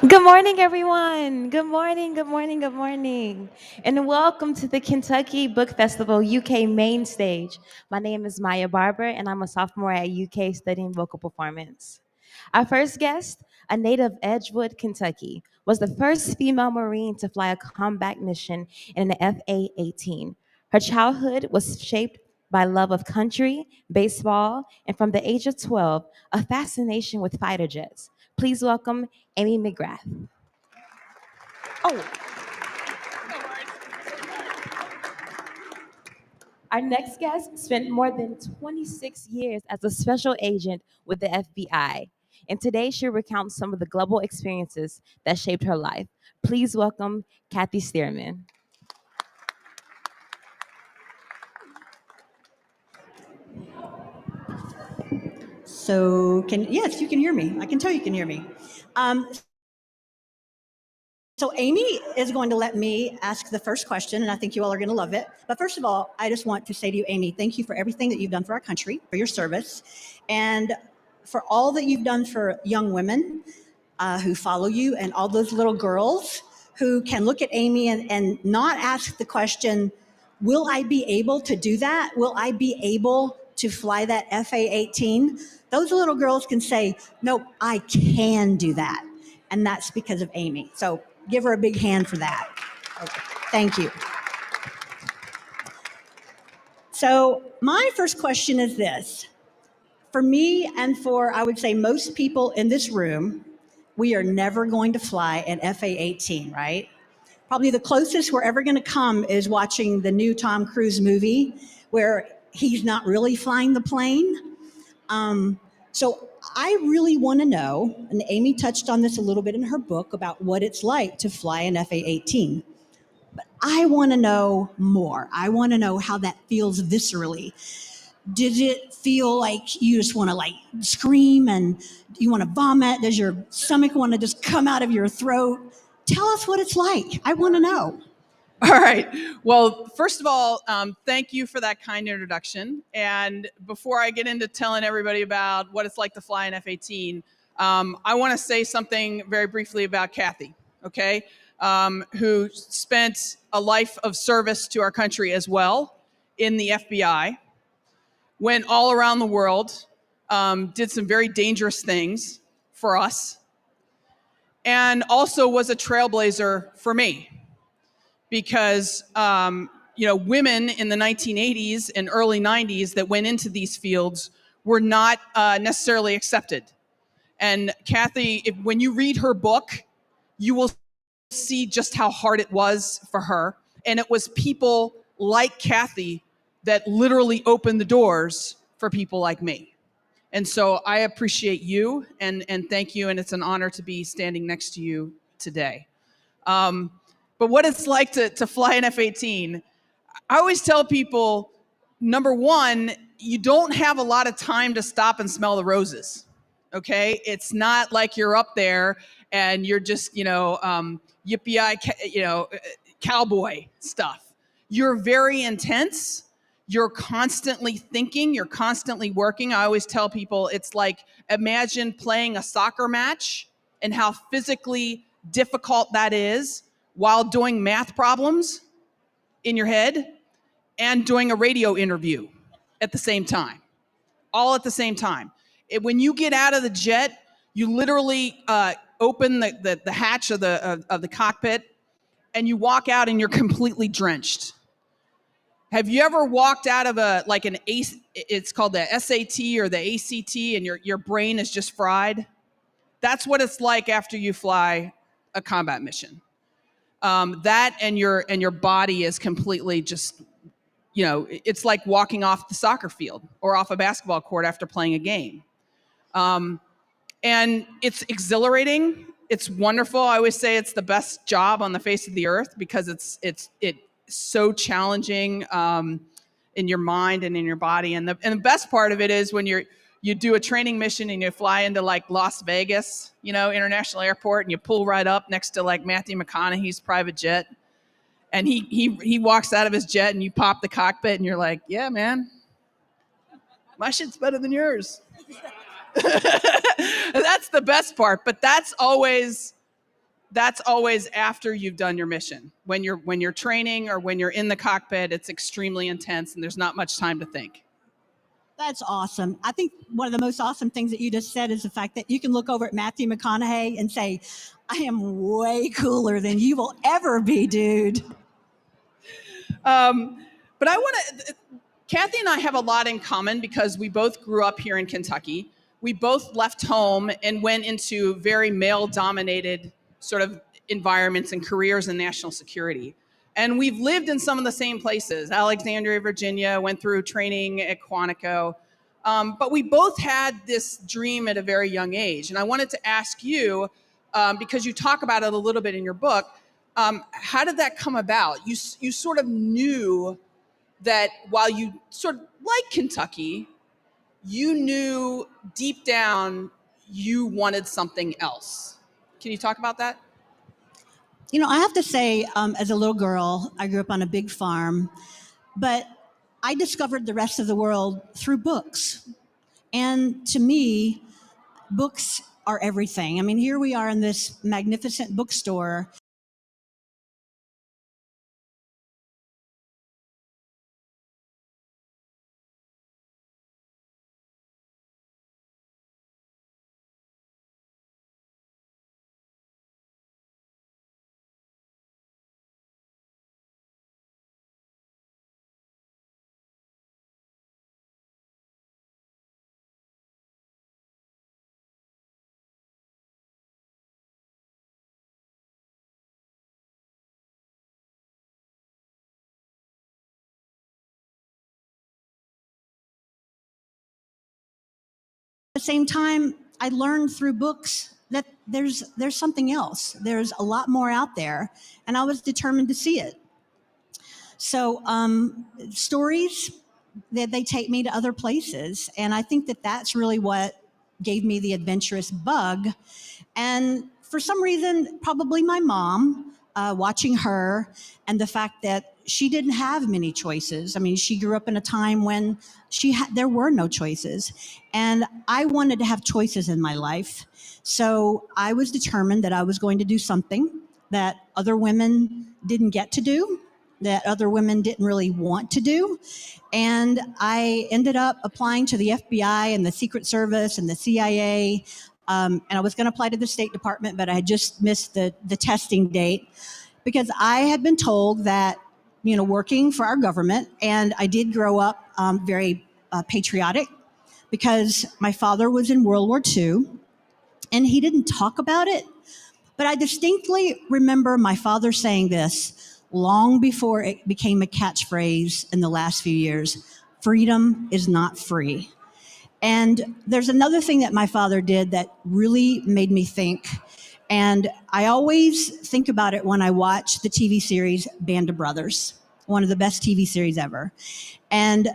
Good morning, everyone. Good morning, good morning, good morning. And welcome to the Kentucky Book Festival UK main stage. My name is Maya Barber, and I'm a sophomore at UK studying vocal performance. Our first guest, a native of Edgewood, Kentucky, was the first female Marine to fly a combat mission in an FA 18. Her childhood was shaped by love of country, baseball, and from the age of 12, a fascination with fighter jets. Please welcome Amy McGrath. Oh, our next guest spent more than 26 years as a special agent with the FBI. And today she recounts some of the global experiences that shaped her life. Please welcome Kathy Stearman. Yes, you can hear me. I can tell you can hear me. Um, so Amy is going to let me ask the first question, and I think you all are going to love it. But first of all, I just want to say to you, Amy, thank you for everything that you've done for our country, for your service, and for all that you've done for young women who follow you, and all those little girls who can look at Amy and not ask the question, will I be able to do that? Will I be able to fly that FA 18? Those little girls can say, no, I can do that. And that's because of Amy. So give her a big hand for that. Okay. Thank you. So, my first question is this. For me, and for I would say most people in this room, we are never going to fly an FA 18, right? Probably the closest we're ever going to come is watching the new Tom Cruise movie where he's not really flying the plane. So I really want to know, and Amy touched on this a little bit in her book about what it's like to fly an FA 18. But I want to know more. I want to know how that feels viscerally. Did it feel like you just want to like scream and you want to vomit? Does your stomach want to just come out of your throat? Tell us what it's like. I want to know. All right. Well, first of all, thank you for that kind introduction. And before I get into telling everybody about what it's like to fly an F 18, I want to say something very briefly about Kathy, okay? Who spent a life of service to our country as well in the FBI, went all around the world, did some very dangerous things for us, and also was a trailblazer for me because women in the 1980s and early 90s that went into these fields were not necessarily accepted. And Kathy, when you read her book, you will see just how hard it was for her. And it was people like Kathy that literally opened the doors for people like me. And so I appreciate you and thank you. And it's an honor to be standing next to you today. But what it's like to fly an F 18, I always tell people, number one, you don't have a lot of time to stop and smell the roses. Okay? It's not like you're up there and you're just, yippee-yi, cowboy stuff. You're very intense. You're constantly thinking, you're constantly working. I always tell people it's like imagine playing a soccer match and how physically difficult that is while doing math problems in your head and doing a radio interview at the same time, all at the same time. When you get out of the jet, you literally open the hatch of the cockpit and you walk out and you're completely drenched. Have you ever walked out of it's called the SAT or the ACT and your brain is just fried? That's what it's like after you fly a combat mission. That and your body is completely just, it's like walking off the soccer field or off a basketball court after playing a game. And it's exhilarating. It's wonderful. I always say it's the best job on the face of the earth because it's so challenging in your mind and in your body. And the best part of it is when you do a training mission and you fly into like Las Vegas, International Airport, and you pull right up next to like Matthew McConaughey's private jet. And he walks out of his jet and you pop the cockpit and you're like, yeah, man, my shit's better than yours. That's the best part. But that's always that's always after you've done your mission. When you're training or when you're in the cockpit, it's extremely intense and there's not much time to think. That's awesome. I think one of the most awesome things that you just said is the fact that you can look over at Matthew McConaughey and say, I am way cooler than you will ever be, dude. But I want to, Kathy and I have a lot in common because we both grew up here in Kentucky. We both left home and went into very male-dominated sort of environments and careers in national security. And we've lived in some of the same places. Alexandria, Virginia, went through training at Quantico. But we both had this dream at a very young age. And I wanted to ask you, because you talk about it a little bit in your book, how did that come about? You sort of knew that while you sort of like Kentucky, you knew deep down you wanted something else. Can you talk about that? You know, I have to say, as a little girl, I grew up on a big farm, but I discovered the rest of the world through books. And to me, books are everything. I mean, here we are in this magnificent bookstore. At the same time, I learned through books that there's something else. There's a lot more out there, and I was determined to see it. So stories, that they take me to other places, and I think that that's really what gave me the adventurous bug. And for some reason, probably my mom, watching her, and the fact that she didn't have many choices. I mean, she grew up in a time when there were no choices, and I wanted to have choices in my life. So I was determined that I was going to do something that other women didn't get to do, that other women didn't really want to do. And I ended up applying to the FBI and the Secret Service and the CIA. And I was going to apply to the State Department, but I had just missed the testing date because I had been told that, you know, working for our government, and I did grow up very patriotic because my father was in World War II and he didn't talk about it. But I distinctly remember my father saying this long before it became a catchphrase in the last few years: freedom is not free. And there's another thing that my father did that really made me think. And I always think about it when I watch the TV series Band of Brothers, one of the best TV series ever. And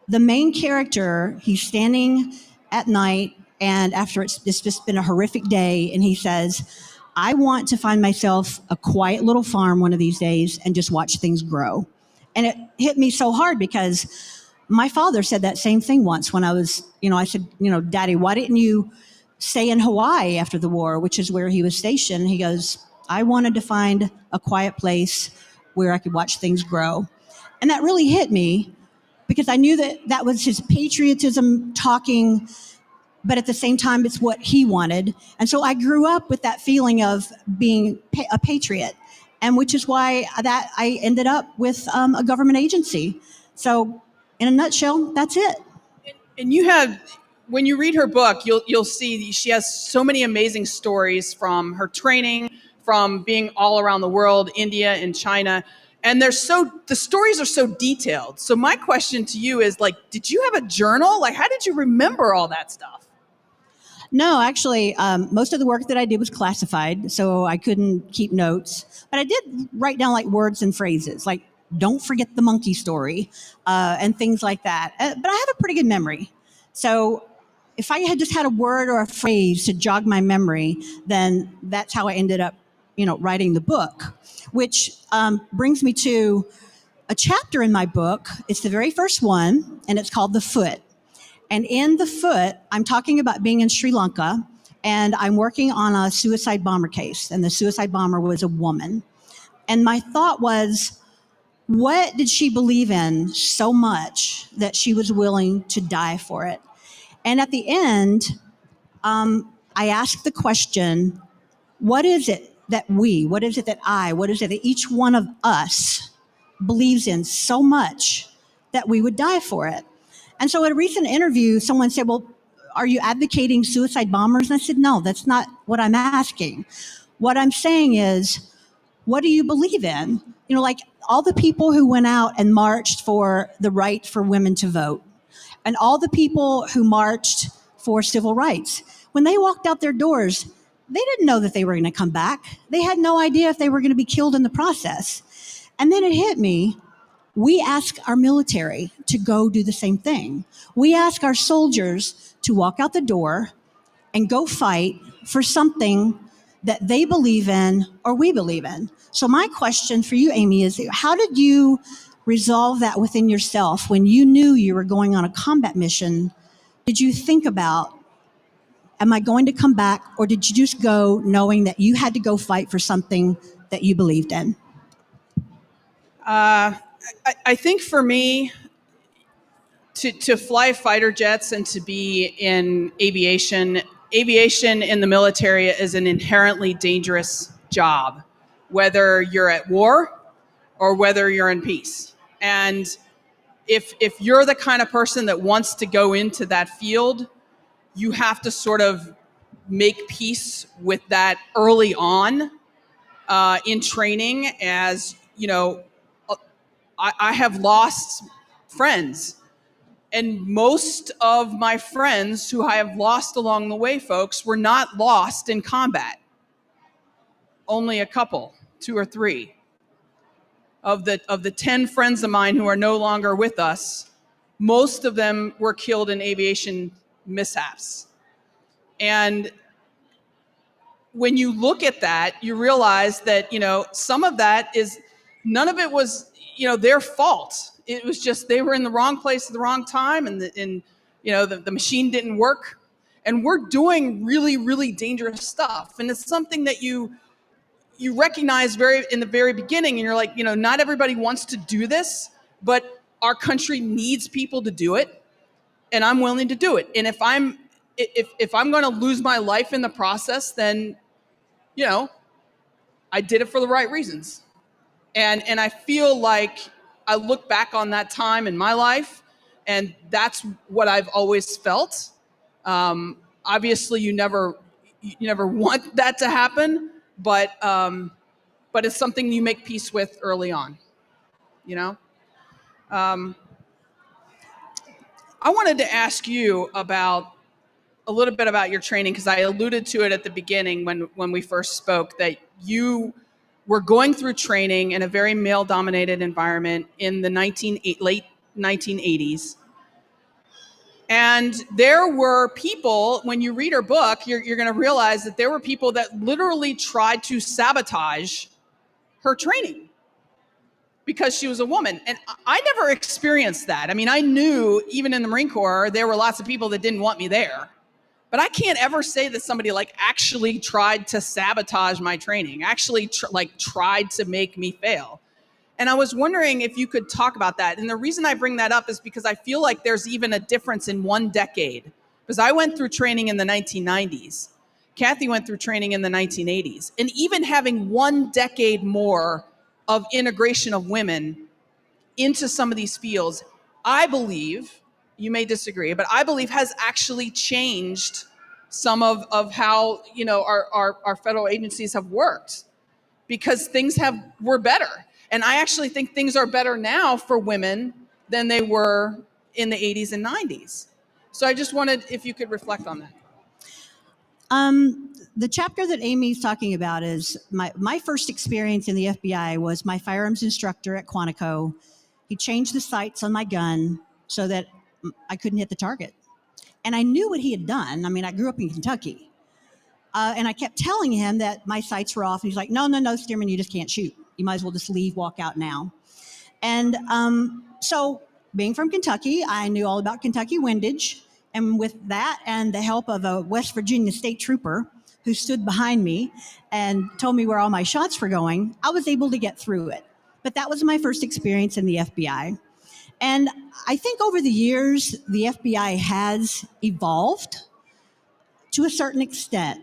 the main character, he's standing at night, and after it's just been a horrific day, and he says, I want to find myself a quiet little farm one of these days and just watch things grow. And it hit me so hard because my father said that same thing once when I was, I said, Daddy, why didn't you stay in Hawaii after the war, which is where he was stationed? He goes, I wanted to find a quiet place where I could watch things grow. And that really hit me because I knew that that was his patriotism talking, but at the same time, it's what he wanted. And so I grew up with that feeling of being a patriot, and which is why that I ended up with a government agency. So in a nutshell, that's it. And you have, when you read her book, you'll see she has so many amazing stories from her training, from being all around the world, India and China. And the stories are so detailed. So my question to you is, like, did you have a journal? Like, how did you remember all that stuff? No, actually, most of the work that I did was classified, so I couldn't keep notes. But I did write down like words and phrases, like "don't forget the monkey story" and things like that. But I have a pretty good memory, so if I had just had a word or a phrase to jog my memory, then that's how I ended up, writing the book. Which brings me to a chapter in my book. It's the very first one, and it's called "The Foot." And in The Foot, I'm talking about being in Sri Lanka and I'm working on a suicide bomber case, and the suicide bomber was a woman. And my thought was, what did she believe in so much that she was willing to die for it? And at the end, I asked the question, what is it that what is it that what is it that each one of us believes in so much that we would die for it? And so at a recent interview, someone said, well, are you advocating suicide bombers? And I said, no, that's not what I'm asking. What I'm saying is, what do you believe in? You know, like all the people who went out and marched for the right for women to vote, and all the people who marched for civil rights, when they walked out their doors, they didn't know that they were going to come back. They had no idea if they were going to be killed in the process. And then it hit me. We ask our military to go do the same thing. We ask our soldiers to walk out the door and go fight for something that they believe in or we believe in. So my question for you, Amy, is how did you resolve that within yourself when you knew you were going on a combat mission? Did you think about, am I going to come back, or did you just go knowing that you had to go fight for something that you believed in? I think for me, to fly fighter jets and to be in aviation in the military is an inherently dangerous job, whether you're at war or whether you're in peace. And if you're the kind of person that wants to go into that field, you have to sort of make peace with that early on in training. As you know, I have lost friends, and most of my friends who I have lost along the way, folks, were not lost in combat. Only a couple, 2 or 3 of the 10 friends of mine who are no longer with us. Most of them were killed in aviation mishaps. And when you look at that, you realize that, some of that is, none of it was, their fault. It was just they were in the wrong place at the wrong time, and the machine didn't work. And we're doing really, really dangerous stuff. And it's something that you recognize in the very beginning, and you're like, not everybody wants to do this, but our country needs people to do it, and I'm willing to do it. And if I'm going to lose my life in the process, then I did it for the right reasons. And I feel like I look back on that time in my life, and that's what I've always felt. Obviously, you never want that to happen, but it's something you make peace with early on. I wanted to ask you a little bit about your training, because I alluded to it at the beginning when we first spoke, that you were going through training in a very male-dominated environment in the late 1980s. And there were people, when you read her book, you're going to realize that there were people that literally tried to sabotage her training because she was a woman. And I never experienced that. I mean, I knew even in the Marine Corps, there were lots of people that didn't want me there. But I can't ever say that somebody actually tried to sabotage my training, actually tried to make me fail. And I was wondering if you could talk about that. And the reason I bring that up is because I feel like there's even a difference in one decade. Because I went through training in the 1990s. Kathy went through training in the 1980s. And even having one decade more of integration of women into some of these fields, I believe, you may disagree, but I believe has actually changed some of how our federal agencies have worked, because things were better. And I actually think things are better now for women than they were in the 80s and 90s. So I just wanted, if you could reflect on that. The chapter that Amy's talking about is my first experience in the FBI was my firearms instructor at Quantico. He changed the sights on my gun so that I couldn't hit the target. And I knew what he had done. I mean, I grew up in Kentucky. And I kept telling him that my sights were off. And he's like, no, Stearman, you just can't shoot. You might as well just leave, walk out now. And so being from Kentucky, I knew all about Kentucky windage. And with that and the help of a West Virginia state trooper who stood behind me and told me where all my shots were going, I was able to get through it. But that was my first experience in the FBI. And I think over the years, the FBI has evolved to a certain extent.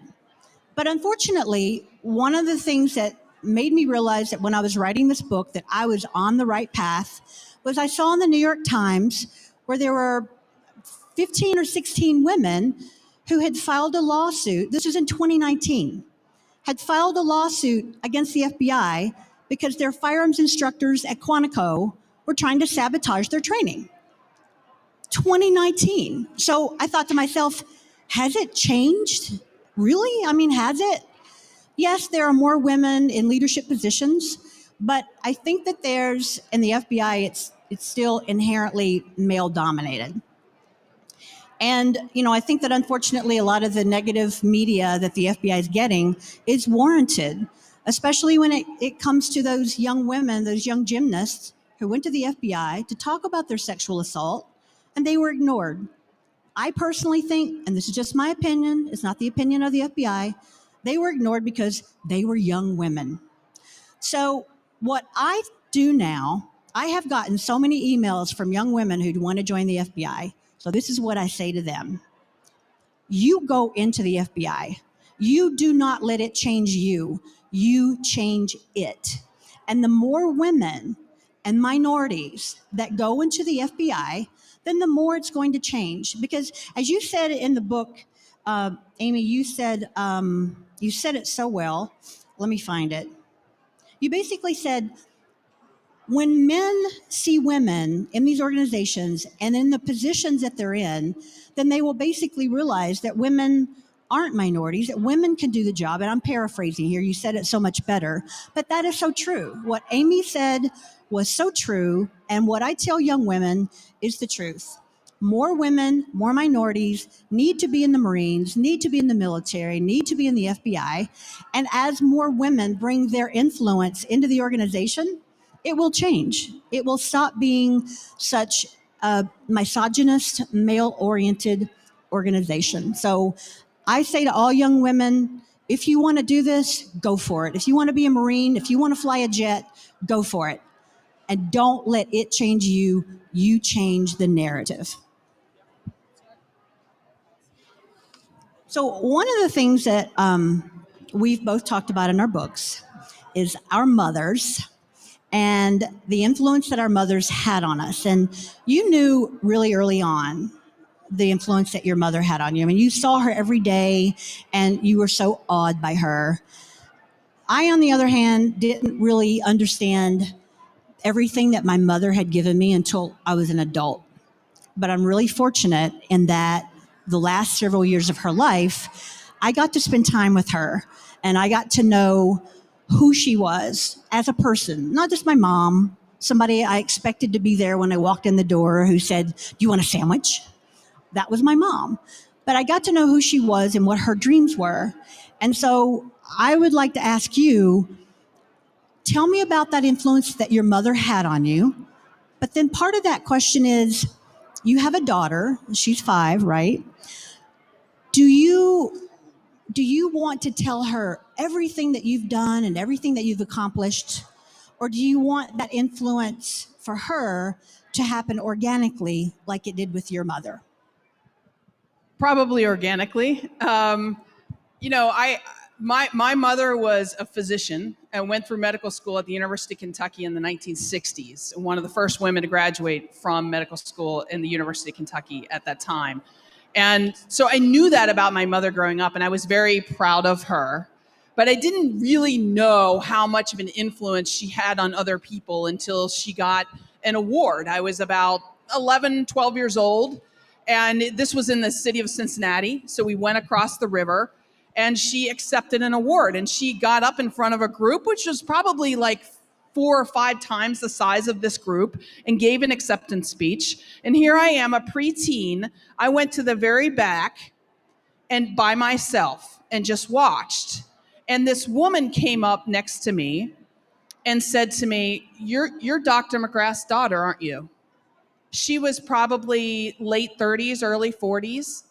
But unfortunately, one of the things that made me realize that when I was writing this book that I was on the right path was I saw in the New York Times where there were 15 or 16 women who had filed a lawsuit. This was in 2019, had filed a lawsuit against the FBI because their firearms instructors at Quantico were trying to sabotage their training. 2019. So I thought to myself, has it changed? Really? I mean, has it? Yes, there are more women in leadership positions, but I think that there's, in the FBI, it's still inherently male dominated. And, I think that unfortunately a lot of the negative media that the FBI is getting is warranted, especially when it comes to those young women, those young gymnasts who went to the FBI to talk about their sexual assault, and they were ignored. I personally think, and this is just my opinion, it's not the opinion of the FBI, they were ignored because they were young women. So what I do now, I have gotten so many emails from young women who want to join the FBI. So this is what I say to them. You go into the FBI. You do not let it change you. You change it. And the more women and minorities that go into the FBI, then the more it's going to change. Because as you said in the book, Amy, you said it so well. Let me find it. You basically said, when men see women in these organizations and in the positions that they're in, then they will basically realize that women aren't minorities, that women can do the job. And I'm paraphrasing here. You said it so much better. But that is so true. What Amy said was so true. And what I tell young women is the truth. More women, more minorities need to be in the Marines, need to be in the military, need to be in the FBI. And as more women bring their influence into the organization, it will change. It will stop being such a misogynist, male-oriented organization. So I say to all young women, if you want to do this, go for it. If you want to be a Marine, if you want to fly a jet, go for it. And don't let it change you. You change the narrative. So one of the things that we've both talked about in our books is our mothers and the influence that our mothers had on us. And you knew really early on the influence that your mother had on you. I mean, you saw her every day and you were so awed by her. I, on the other hand, didn't really understand everything that my mother had given me until I was an adult. But I'm really fortunate in that the last several years of her life, I got to spend time with her and I got to know who she was as a person, not just my mom, somebody I expected to be there when I walked in the door who said, "Do you want a sandwich?" That was my mom. But I got to know who she was and what her dreams were. And so I would like to ask you, tell me about that influence that your mother had on you. But then part of that question is, you have a daughter, she's 5, right? Do you want to tell her everything that you've done and everything that you've accomplished? Or do you want that influence for her to happen organically like it did with your mother? Probably organically. My mother was a physician and went through medical school at the University of Kentucky in the 1960s. One of the first women to graduate from medical school in the University of Kentucky at that time. And so I knew that about my mother growing up, and I was very proud of her. But I didn't really know how much of an influence she had on other people until she got an award. I was about 11, 12 years old, and this was in the city of Cincinnati. So we went across the river, and she accepted an award. And she got up in front of a group, which was probably like 4 or 5 times the size of this group, and gave an acceptance speech. And here I am, a preteen. I went to the very back and by myself and just watched. And this woman came up next to me and said to me, "You're Dr. McGrath's daughter, aren't you?" She was probably late 30s, early 40s.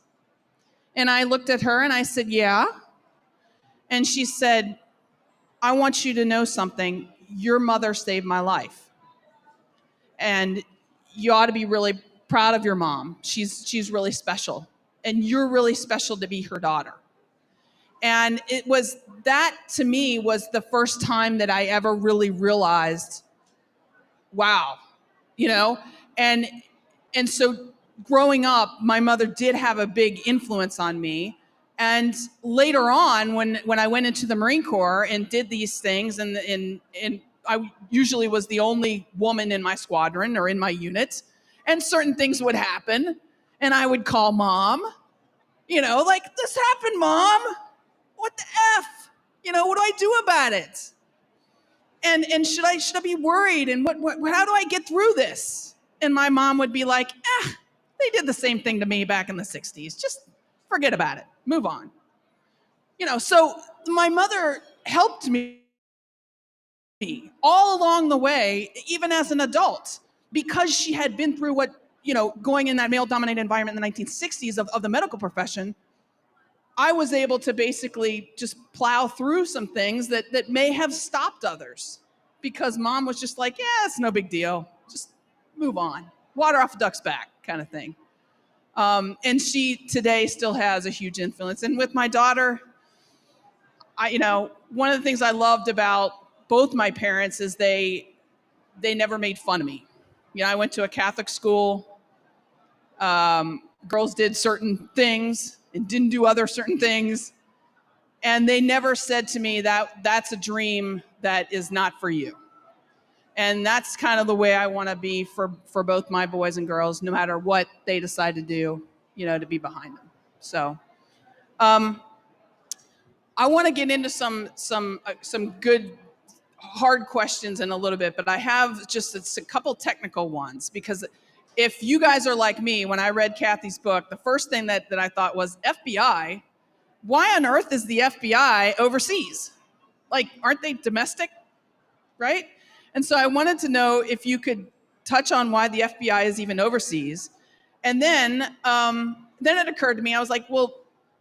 And I looked at her and I said, yeah. And she said, I want you to know something. Your mother saved my life. And you ought to be really proud of your mom. She's really special. And you're really special to be her daughter. And it was that, to me, was the first time that I ever really realized, wow, you know? And so growing up, my mother did have a big influence on me. And later on, when I went into the Marine Corps and did these things, and I usually was the only woman in my squadron or in my unit, and certain things would happen, and I would call mom, like, this happened, mom. What the F? What do I do about it? And should I be worried? And how do I get through this? And my mom would be like, they did the same thing to me back in the 60s. Just forget about it. Move on. So my mother helped me all along the way, even as an adult, because she had been through what, going in that male-dominated environment in the 1960s of the medical profession. I was able to basically just plow through some things that may have stopped others, because mom was just like, yeah, it's no big deal. Just move on. Water off a duck's back kind of thing. And she today still has a huge influence. And with my daughter, one of the things I loved about both my parents is they never made fun of me. I went to a Catholic school. Girls did certain things and didn't do other certain things. And they never said to me that that's a dream that is not for you. And that's kind of the way I want to be for both my boys and girls, no matter what they decide to do, to be behind them. So I want to get into some good hard questions in a little bit, but I have just a couple technical ones, because if you guys are like me, when I read Kathy's book, the first thing that I thought was, FBI? Why on earth is the FBI overseas? Like, aren't they domestic, right? And so I wanted to know if you could touch on why the FBI is even overseas. And then it occurred to me, I was like, well,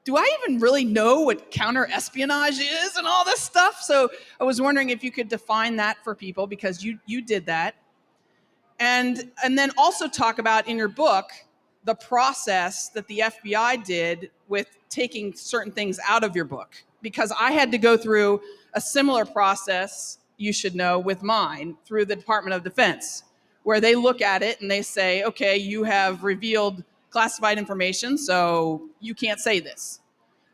do I even really know what counter-espionage is and all this stuff? So I was wondering if you could define that for people, because you did that. And then also talk about, in your book, the process that the FBI did with taking certain things out of your book. Because I had to go through a similar process, you should know, with mine, through the Department of Defense, where they look at it and they say, okay, you have revealed classified information, so you can't say this.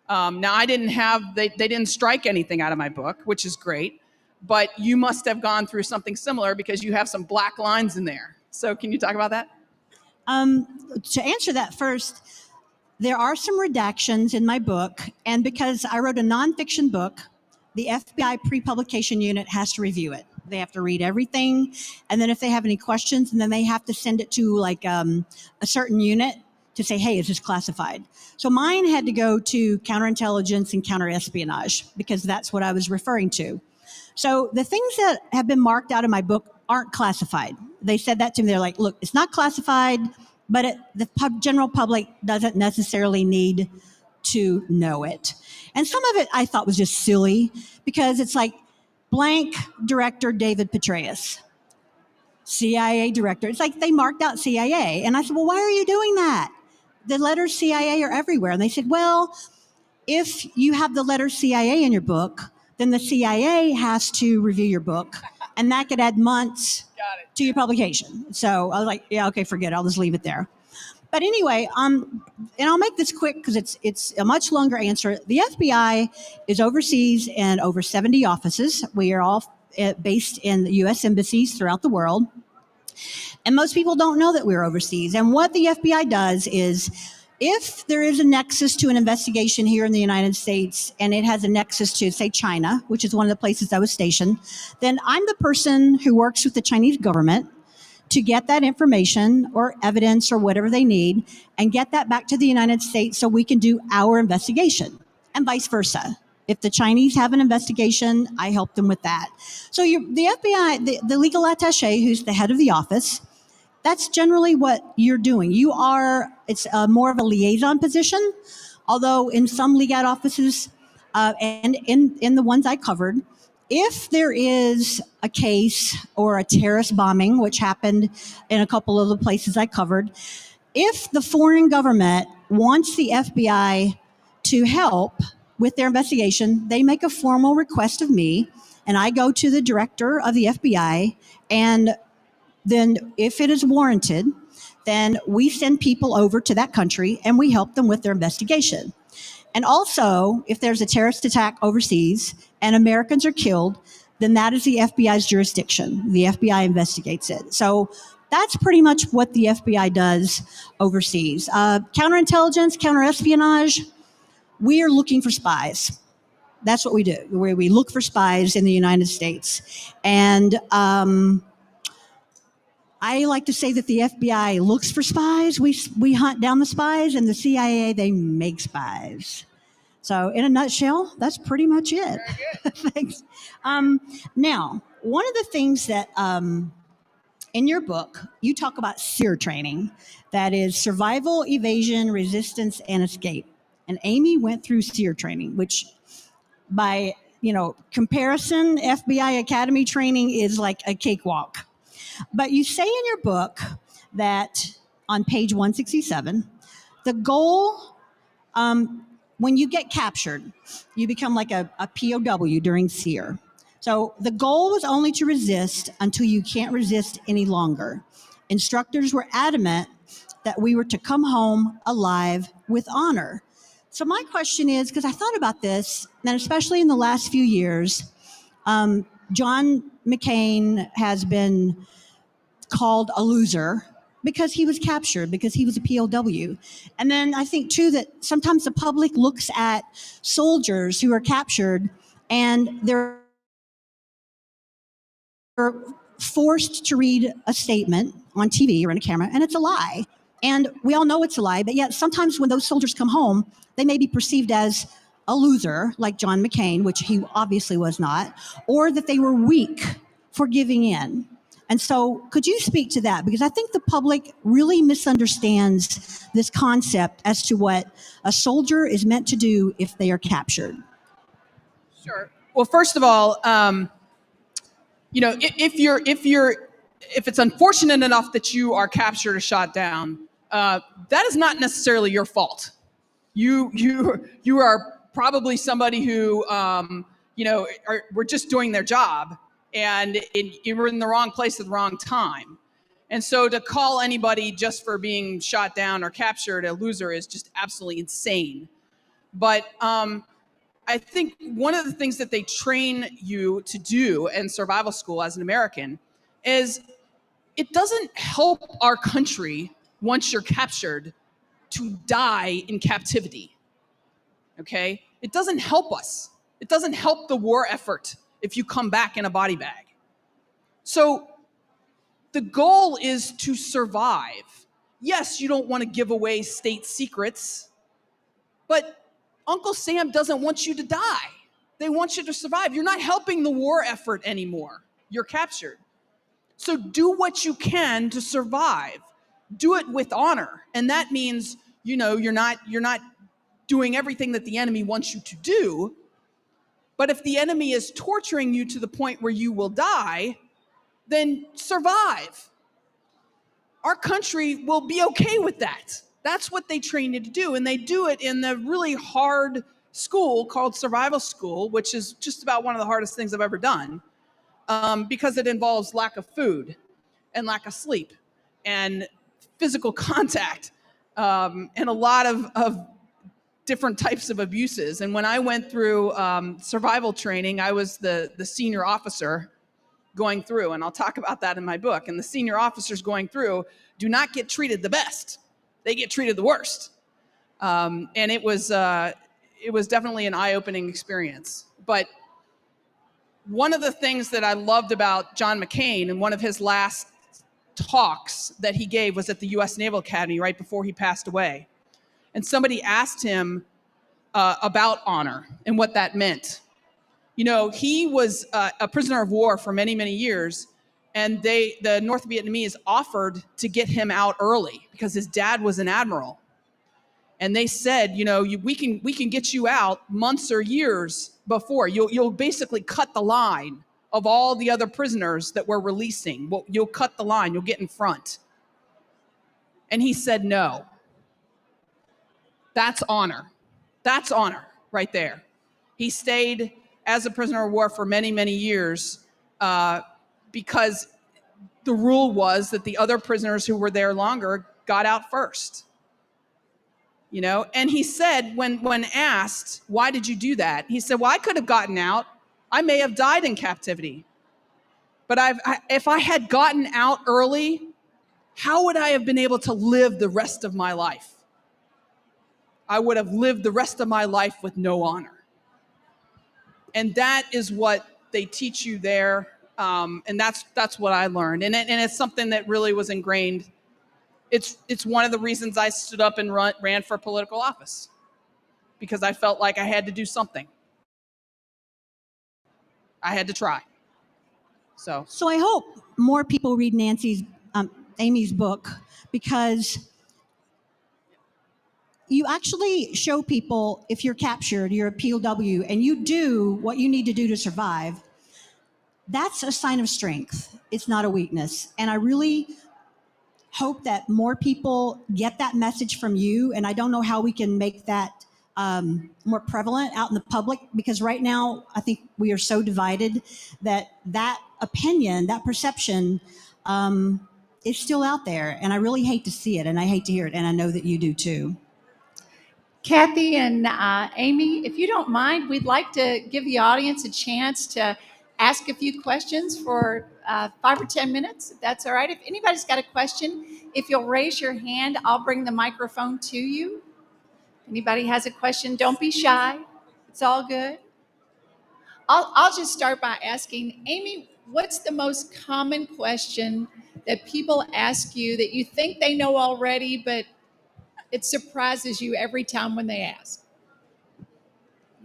Now, they didn't strike anything out of my book, which is great, but you must have gone through something similar, because you have some black lines in there. So can you talk about that? To answer that first, there are some redactions in my book, and because I wrote a nonfiction book, the FBI pre-publication unit has to review it. They have to read everything, and then if they have any questions, and then they have to send it to a certain unit to say, hey, is this classified? So mine had to go to counterintelligence and counterespionage, because that's what I was referring to. So the things that have been marked out of my book aren't classified. They said that to me. They're like, look, it's not classified, but the general public doesn't necessarily need to know it. And some of it I thought was just silly, because it's like, blank director David Petraeus, CIA director. It's like they marked out CIA. And I said, well, why are you doing that? The letters CIA are everywhere. And they said, well, if you have the letter CIA in your book, then the CIA has to review your book, and that could add months to your publication. So I was like, yeah, okay, forget it. I'll just leave it there. But anyway, and I'll make this quick because it's a much longer answer. The FBI is overseas in over 70 offices. We are all based in the U.S. embassies throughout the world. And most people don't know that we're overseas. And what the FBI does is, if there is a nexus to an investigation here in the United States, and it has a nexus to, say, China, which is one of the places I was stationed, then I'm the person who works with the Chinese government to get that information or evidence or whatever they need and get that back to the United States so we can do our investigation, and vice versa. If the Chinese have an investigation, I help them with that. So the FBI, the legal attaché, who's the head of the office, that's generally what you're doing. It's more of a liaison position, although in some legat offices and in the ones I covered, if there is a case or a terrorist bombing, which happened in a couple of the places I covered, if the foreign government wants the FBI to help with their investigation, they make a formal request of me, and I go to the director of the FBI, and then if it is warranted, then we send people over to that country and we help them with their investigation. And also, if there's a terrorist attack overseas and Americans are killed, then that is the FBI's jurisdiction. The FBI investigates it. So that's pretty much what the FBI does overseas. Counterintelligence, counterespionage, we are looking for spies. That's what we do. We look for spies in the United States. And I like to say that the FBI looks for spies. We hunt down the spies, and the CIA, they make spies. So in a nutshell, that's pretty much it. Thanks. Now, one of the things that in your book, you talk about SEER training. That is survival, evasion, resistance, and escape. And Amy went through SEER training, which by comparison, FBI Academy training is like a cakewalk. But you say in your book that on page 167, the goal, when you get captured, you become like a POW during SEER. So the goal was only to resist until you can't resist any longer. Instructors were adamant that we were to come home alive with honor. So my question is, because I thought about this, and especially in the last few years, John McCain has been called a loser because he was captured, because he was a POW. And then I think, too, that sometimes the public looks at soldiers who are captured and they're forced to read a statement on TV or in a camera, and it's a lie. And we all know it's a lie, but yet sometimes when those soldiers come home, they may be perceived as a loser, like John McCain, which he obviously was not, or that they were weak for giving in. And so could you speak to that? Because I think the public really misunderstands this concept as to what a soldier is meant to do if they are captured. Sure. Well, first of all, if it's unfortunate enough that you are captured or shot down, that is not necessarily your fault. You are probably somebody who were just doing their job, and you were in the wrong place at the wrong time. And so to call anybody just for being shot down or captured a loser is just absolutely insane. But I think one of the things that they train you to do in survival school as an American is it doesn't help our country once you're captured to die in captivity. Okay? It doesn't help us. It doesn't help the war effort if you come back in a body bag. So the goal is to survive. Yes, you don't want to give away state secrets, but Uncle Sam doesn't want you to die. They want you to survive. You're not helping the war effort anymore. You're captured. So do what you can to survive. Do it with honor. And that means, you're not doing everything that the enemy wants you to do. But if the enemy is torturing you to the point where you will die, then survive. Our country will be okay with that. That's what they train you to do. And they do it in the really hard school called survival school, which is just about one of the hardest things I've ever done, because it involves lack of food and lack of sleep and physical contact, and a lot of different types of abuses. And when I went through survival training, I was the senior officer going through, and I'll talk about that in my book. And the senior officers going through do not get treated the best. They get treated the worst. And it was definitely an eye-opening experience. But one of the things that I loved about John McCain, and one of his last talks that he gave was at the U.S. Naval Academy right before he passed away. And somebody asked him about honor and what that meant. He was a prisoner of war for many, many years. And the North Vietnamese offered to get him out early because his dad was an admiral. And they said, we can get you out months or years before. You'll basically cut the line of all the other prisoners that we're releasing. You'll cut the line. You'll get in front. And he said no. That's honor. That's honor right there. He stayed as a prisoner of war for many, many years because the rule was that the other prisoners who were there longer got out first. And he said, when asked, why did you do that? He said, well, I could have gotten out. I may have died in captivity. But if I had gotten out early, how would I have been able to live the rest of my life? I would have lived the rest of my life with no honor. And that is what they teach you there. And that's what I learned. And it's something that really was ingrained. It's one of the reasons I stood up and ran for political office, because I felt like I had to do something. I had to try. So I hope more people read Amy's book, because you actually show people, if you're captured, you're a POW, and you do what you need to do to survive, that's a sign of strength. It's not a weakness. And I really hope that more people get that message from you. And I don't know how we can make that more prevalent out in the public, because right now I think we are so divided that opinion, that perception is still out there. And I really hate to see it, and I hate to hear it. And I know that you do too. Kathy and Amy, if you don't mind, we'd like to give the audience a chance to ask a few questions for 5 or 10 minutes, if that's all right. If anybody's got a question, if you'll raise your hand, I'll bring the microphone to you. Anybody has a question, don't be shy. It's all good. I'll just start by asking, Amy, what's the most common question that people ask you that you think they know already, but it surprises you every time when they ask?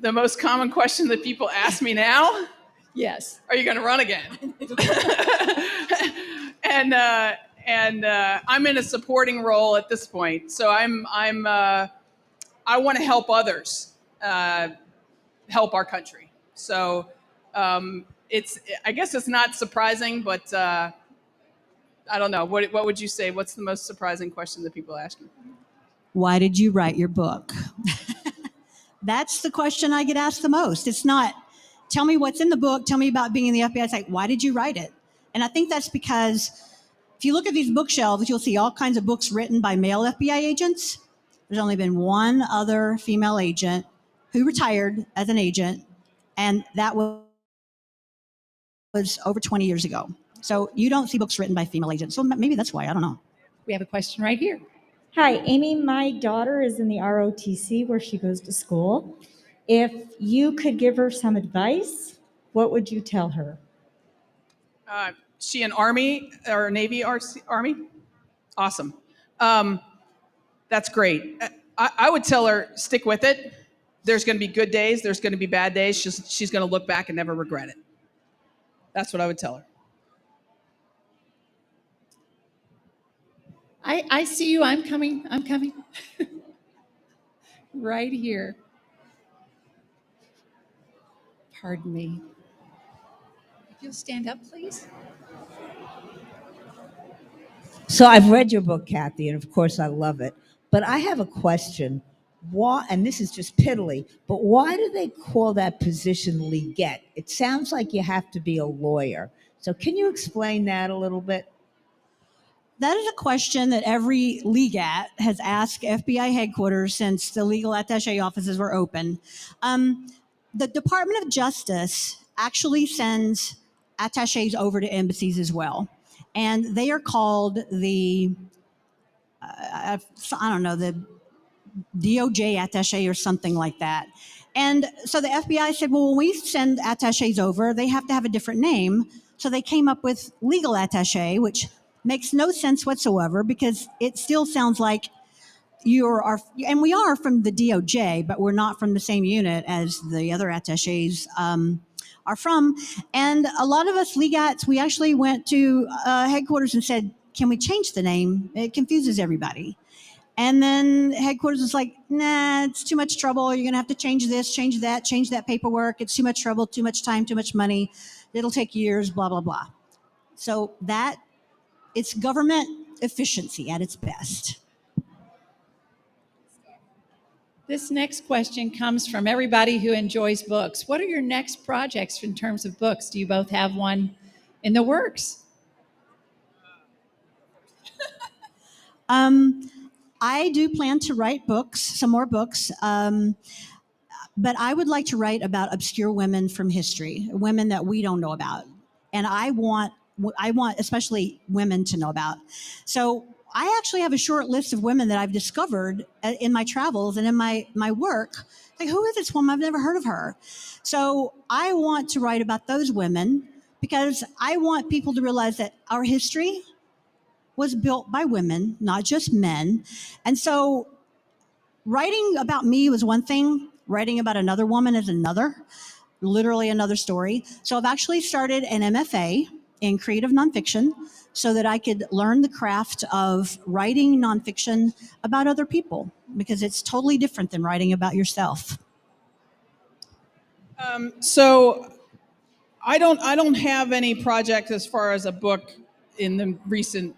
the most common question that people ask me now, Yes. are you going to run again? and I'm in a supporting role at this point. So I want to help others help our country. So I guess it's not surprising, but I don't know. What would you say? What's the most surprising question that people ask you? Why did you write your book? That's the question I get asked the most. It's not, tell me what's in the book, tell me about being in the FBI. It's like, why did you write it? And I think that's because if you look at these bookshelves, you'll see all kinds of books written by male FBI agents. There's only been one other female agent who retired as an agent, and that was over 20 years ago. So you don't see books written by female agents. So maybe that's why, I don't know. We have a question right here. Hi, Amy. My daughter is in the ROTC where she goes to school. If you could give her some advice, what would you tell her? She an Army or Navy Army? Awesome. That's great. I would tell her, stick with it. There's going to be good days. There's going to be bad days. She's going to look back and never regret it. That's what I would tell her. I see you. I'm coming. Right here. Pardon me. If you'll stand up, please. So I've read your book, Kathy, and of course I love it. But I have a question. Why, and this is just piddly, but why do they call that position legat? It sounds like you have to be a lawyer. So can you explain that a little bit? That is a question that every legat has asked FBI headquarters since the legal attaché offices were open. The Department of Justice actually sends attachés over to embassies as well. And they are called the, I don't know, the DOJ attaché or something like that. And so the FBI said, well, when we send attachés over, they have to have a different name. So they came up with legal attaché, which makes no sense whatsoever, because it still sounds like and we are from the DOJ, but we're not from the same unit as the other attachés are from. And a lot of us legats, we actually went to headquarters and said, can we change the name? It confuses everybody. And then headquarters was like, nah, it's too much trouble. You're going to have to change this, change that paperwork. It's too much trouble, too much time, too much money. It'll take years, blah, blah, blah. So it's government efficiency at its best. This next question comes from everybody who enjoys books. What are your next projects in terms of books? Do you both have one in the works? I do plan to write books, some more books, but I would like to write about obscure women from history, women that we don't know about, and I want especially women to know about. So I actually have a short list of women that I've discovered in my travels and in my work. Like, who is this woman? I've never heard of her. So I want to write about those women because I want people to realize that our history was built by women, not just men. And so writing about me was one thing, writing about another woman is another, literally another story. So I've actually started an MFA in creative nonfiction so that I could learn the craft of writing nonfiction about other people, because it's totally different than writing about yourself. So I don't have any project as far as a book in the recent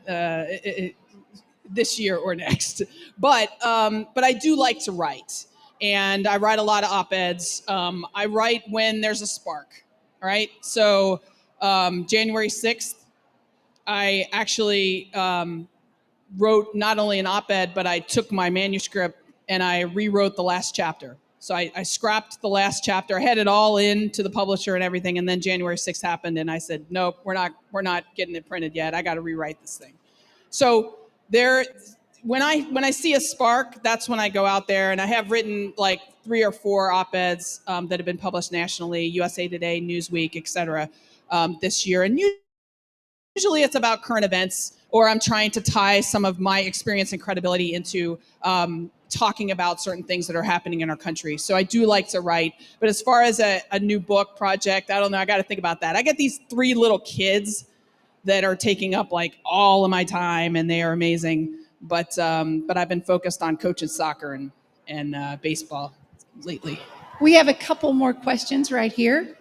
this year or next, but I do like to write, and I write a lot of op-eds. I write when there's a spark. All right, so January 6th, I actually wrote not only an op-ed, but I took my manuscript and I rewrote the last chapter. So I scrapped the last chapter. I had it all in to the publisher and everything, and then January 6th happened, and I said, nope, we're not getting it printed yet. I got to rewrite this thing. So when I see a spark, that's when I go out there, and I have written like 3 or 4 op-eds that have been published nationally, USA Today, Newsweek, et cetera, this year. And usually it's about current events, or I'm trying to tie some of my experience and credibility into talking about certain things that are happening in our country. So I do like to write. But as far as a new book project, I don't know. I got to think about that. I got these 3 little kids that are taking up like all of my time, and they are amazing. But I've been focused on coaching soccer and baseball lately. We have a couple more questions right here.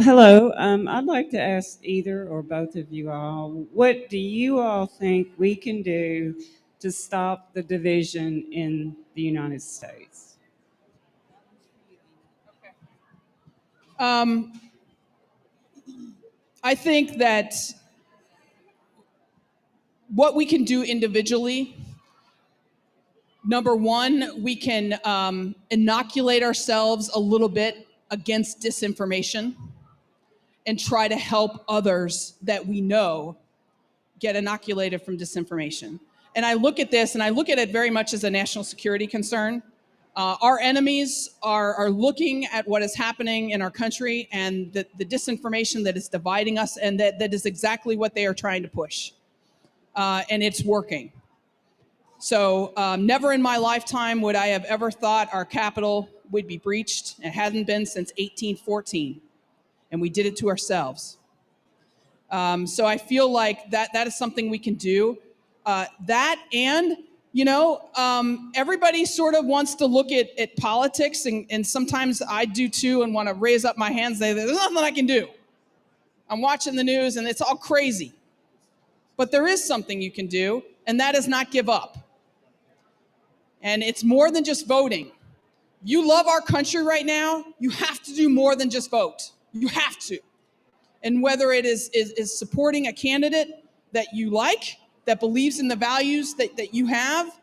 Hello. I'd like to ask either or both of you all, what do you all think we can do to stop the division in the United States? I think that what we can do individually, number one, we can inoculate ourselves a little bit against disinformation and try to help others that we know get inoculated from disinformation. And I look at this, and I look at it very much as a national security concern. Our enemies are looking at what is happening in our country and the disinformation that is dividing us, and that is exactly what they are trying to push. And it's working. So never in my lifetime would I have ever thought our Capitol would be breached. It hasn't been since 1814, and we did it to ourselves. So I feel like that is something we can do. That and, everybody sort of wants to look at politics, and sometimes I do too, and want to raise up my hands and say, there's nothing I can do. I'm watching the news and it's all crazy. But there is something you can do, and that is not give up. And it's more than just voting. You love our country right now, you have to do more than just vote. You have to. And whether it is supporting a candidate that you like, that believes in the values that you have,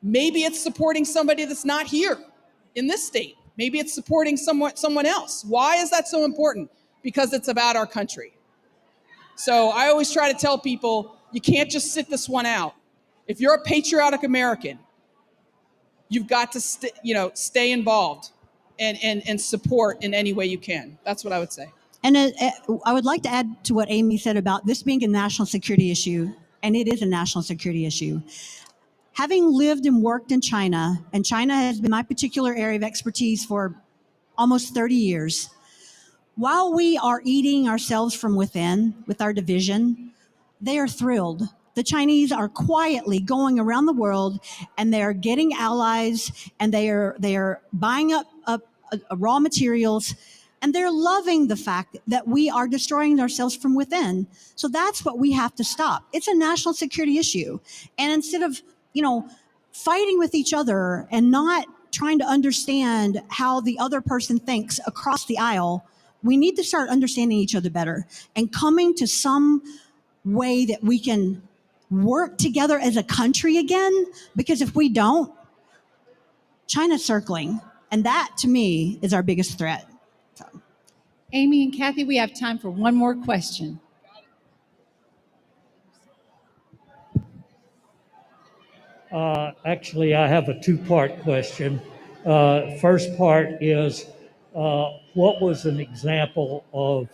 maybe it's supporting somebody that's not here in this state. Maybe it's supporting someone else. Why is that so important? Because it's about our country. So I always try to tell people, you can't just sit this one out. If you're a patriotic American, you've got to stay involved and support in any way you can. That's what I would say. And I would like to add to what Amy said about this being a national security issue, and it is a national security issue. having lived and worked in China, and China has been my particular area of expertise for almost 30 years, while we are eating ourselves from within with our division, they are thrilled. The Chinese are quietly going around the world, and they are getting allies, and they are buying up raw materials, and they're loving the fact that we are destroying ourselves from within. So that's what we have to stop. It's a national security issue, and instead of fighting with each other and not trying to understand how the other person thinks across the aisle, we need to start understanding each other better and coming to some way that we can work together as a country again. Because if we don't, China's circling. And that, to me, is our biggest threat. So. Amy and Kathy, we have time for one more question. Actually, I have a two-part question. First part is, what was an example of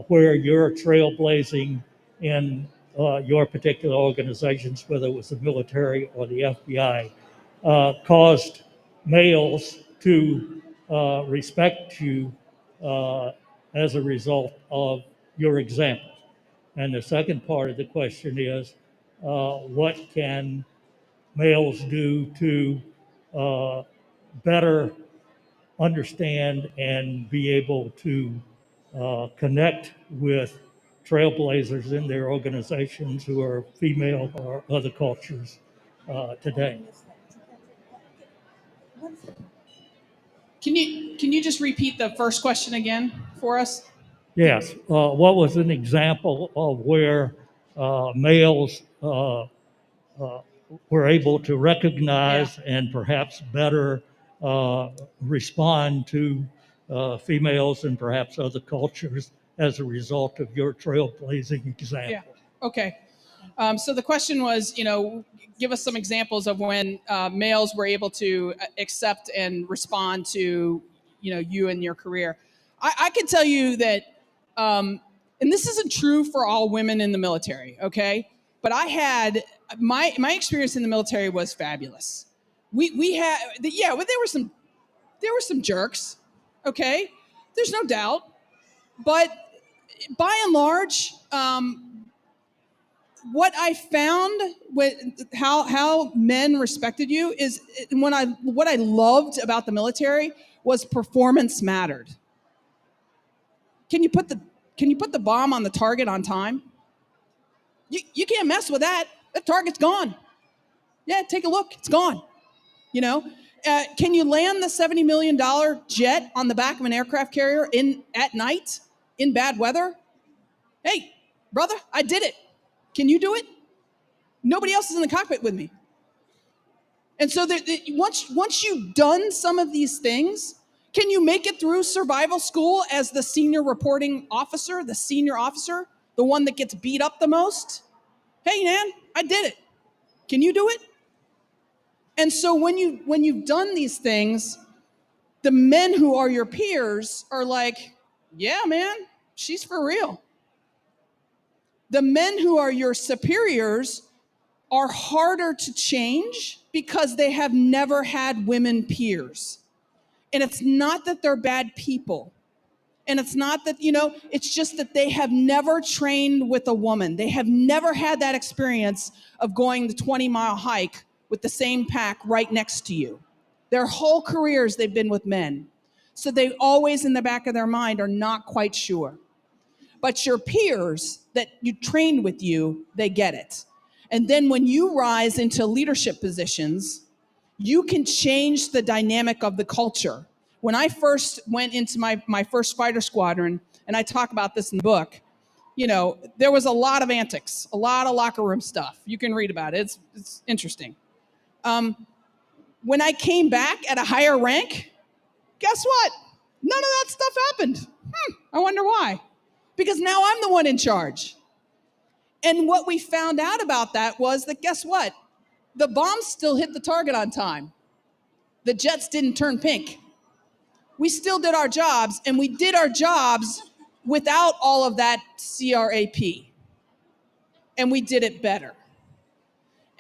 where your trailblazing in your particular organizations, whether it was the military or the FBI, caused males to respect you as a result of your example? And the second part of the question is, what can males do to better understand and be able to connect with trailblazers in their organizations who are female or other cultures today? Can you just repeat the first question again for us? Yes. What was an example of where males were able to recognize and perhaps better respond to females and perhaps other cultures as a result of your trailblazing example? Yeah. Okay. So the question was, give us some examples of when males were able to accept and respond to, you and your career. I can tell you that, and this isn't true for all women in the military, okay? But I had my experience in the military was fabulous. We had well, there were some jerks, okay? There's no doubt, but by and large. What I found with how men respected you is what I loved about the military was performance mattered. Can you put the bomb on the target on time? You can't mess with that. The target's gone. Yeah, take a look. It's gone. Can you land the $70 million jet on the back of an aircraft carrier at night in bad weather? Hey, brother, I did it. Can you do it? Nobody else is in the cockpit with me. And so once you've done some of these things, can you make it through survival school as the senior reporting officer, the senior officer, the one that gets beat up the most? Hey, man, I did it. Can you do it? And so when you've done these things, the men who are your peers are like, yeah, man, she's for real. The men who are your superiors are harder to change because they have never had women peers. And it's not that they're bad people. And it's not that, it's just that they have never trained with a woman. They have never had that experience of going the 20-mile hike with the same pack right next to you. Their whole careers, they've been with men. So they always, in the back of their mind, are not quite sure. But your peers that you trained with you, they get it. And then when you rise into leadership positions, you can change the dynamic of the culture. When I first went into my first fighter squadron, and I talk about this in the book, there was a lot of antics, a lot of locker room stuff. You can read about it. It's interesting. When I came back at a higher rank, guess what? None of that stuff happened. I wonder why. Because now I'm the one in charge. And what we found out about that was that, guess what? The bombs still hit the target on time. The jets didn't turn pink. We still did our jobs, and we did our jobs without all of that CRAP. And we did it better.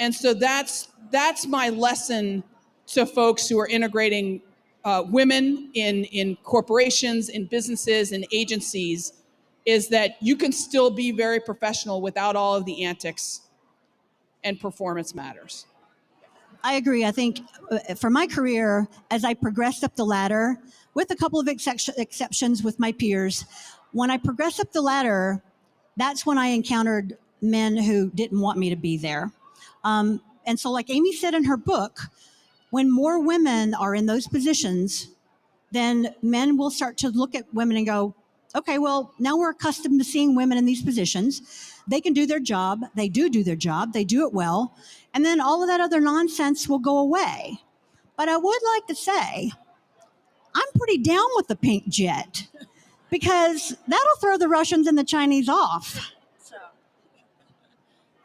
And so that's my lesson to folks who are integrating women in corporations, in businesses, in agencies, is that you can still be very professional without all of the antics, and performance matters. I agree. I think for my career, as I progressed up the ladder, with a couple of exceptions with my peers, when I progressed up the ladder, that's when I encountered men who didn't want me to be there. And so, like Amy said in her book, when more women are in those positions, then men will start to look at women and go, okay, well, now we're accustomed to seeing women in these positions. They can do their job. They do their job. They do it well. And then all of that other nonsense will go away. But I would like to say, I'm pretty down with the pink jet because that'll throw the Russians and the Chinese off.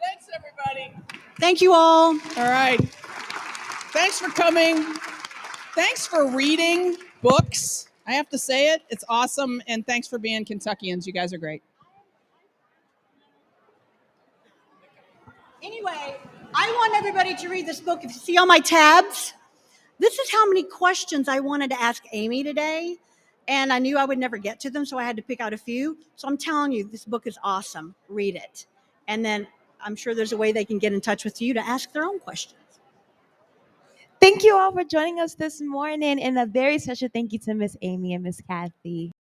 Thanks, everybody. Thank you all. All right. Thanks for coming. Thanks for reading books. I have to say it. It's awesome. And thanks for being Kentuckians. You guys are great. Anyway, I want everybody to read this book. If you see all my tabs, this is how many questions I wanted to ask Amy today. And I knew I would never get to them, so I had to pick out a few. So I'm telling you, this book is awesome. Read it. And then I'm sure there's a way they can get in touch with you to ask their own questions. Thank you all for joining us this morning, and a very special thank you to Miss Amy and Miss Kathy.